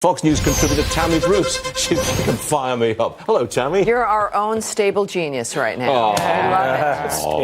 Fox News contributor Tammy Bruce. She can fire me up. Hello, Tammy. You're our own stable genius right now.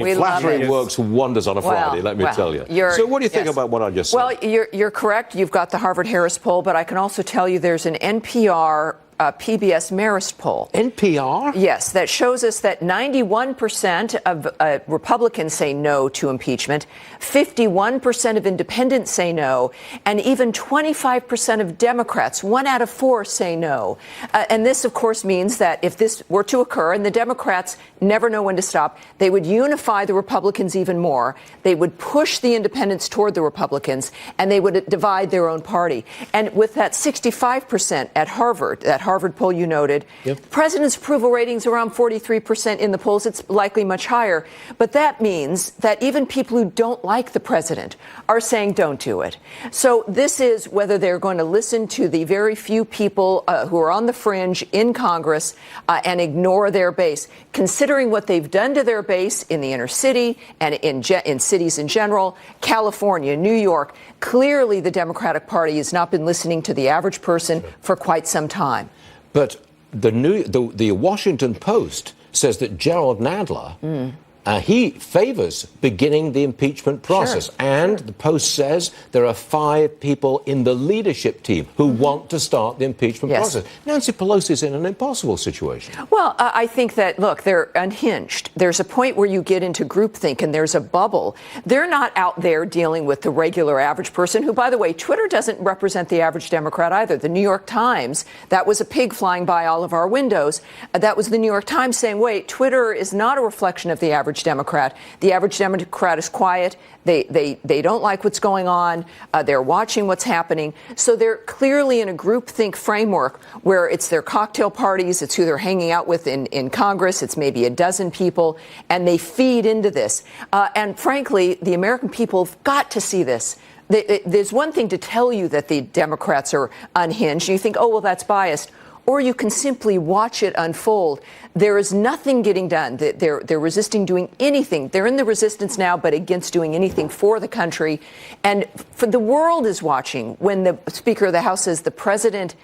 We love it. Flattery works wonders on a Friday, let me tell you. So what do you think about what I just said? Well, you're correct. You've got the Harvard-Harris poll, but I can also tell you there's an NPR PBS Marist poll. NPR? Yes, that shows us that 91% of Republicans say no to impeachment, 51% of independents say no, and even 25% of Democrats, 1 out of 4, say no. And this, of course, means that if this were to occur, and the Democrats never know when to stop, they would unify the Republicans even more. They would push the independents toward the Republicans, and they would divide their own party. And with that 65% at Harvard, that Harvard poll you noted, President's approval ratings around 43% in the polls. It's likely much higher. But that means that even people who don't like the president are saying don't do it. So this is whether they're going to listen to the very few people who are on the fringe in Congress and ignore their base. Considering what they've done to their base in the inner city and in cities in general, California, New York, clearly the Democratic Party has not been listening to the average person for quite some time. But the Washington Post says that Gerald Nadler, he favors beginning the impeachment process. Sure. And the Post says there are 5 people in the leadership team who want to start the impeachment process. Nancy Pelosi's in an impossible situation. Well, I think that, look, they're unhinged. There's a point where you get into groupthink and there's a bubble. They're not out there dealing with the regular average person who, by the way, Twitter doesn't represent the average Democrat either. The New York Times, that was a pig flying by all of our windows. That was the New York Times saying, wait, Twitter is not a reflection of the average Democrat. The average Democrat is quiet. They don't like what's going on. They're watching what's happening. So they're clearly in a groupthink framework where it's their cocktail parties. It's who they're hanging out with in Congress. It's maybe a dozen people. And they feed into this. And frankly, the American people have got to see this. There's one thing to tell you that the Democrats are unhinged. You think, oh, well, that's biased. Or you can simply watch it unfold. There is nothing getting done. They're resisting doing anything. They're in the resistance now, but against doing anything for the country. And for the world is watching when the Speaker of the House says the president,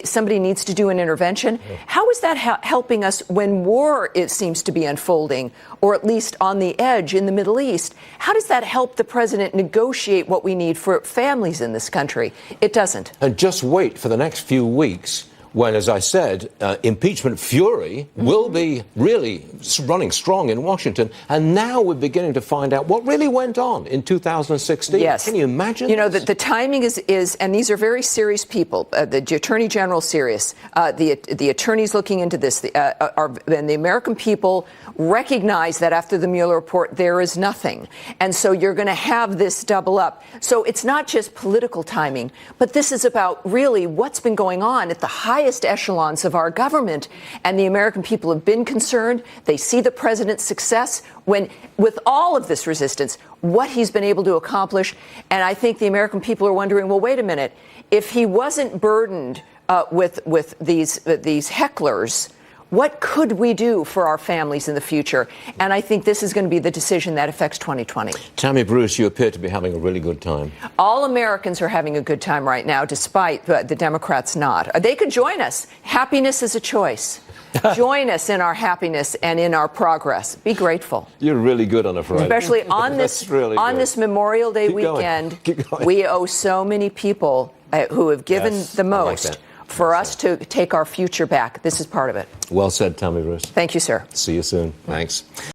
somebody needs to do an intervention. How is that helping us when war seems to be unfolding, or at least on the edge in the Middle East? How does that help the president negotiate what we need for families in this country? It doesn't. And just wait for the next few weeks when, as I said, impeachment fury will be really running strong in Washington. And now we're beginning to find out what really went on in 2016. Yes. Can you imagine? You know, the timing is, and these are very serious people. The Attorney General serious. The attorneys looking into this, and the American people recognize that after the Mueller report, there is nothing. And so you're going to have this double up. So it's not just political timing, but this is about really what's been going on at the highest echelons of our government. And the American people have been concerned. They see the president's success when, with all of this resistance, what he's been able to accomplish. And I think the American people are wondering, well, wait a minute, if he wasn't burdened with these hecklers, what could we do for our families in the future? And I think this is going to be the decision that affects 2020. Tammy Bruce, you appear to be having a really good time. All Americans are having a good time right now, despite the Democrats not. They could join us. Happiness is a choice. Join us in our happiness and in our progress. Be grateful. You're really good on a Friday. Especially on this Memorial Day weekend. We owe so many people who have given the most for us to take our future back. This is part of it. Well said, Tammy Bruce. Thank you, sir. See you soon. Thanks.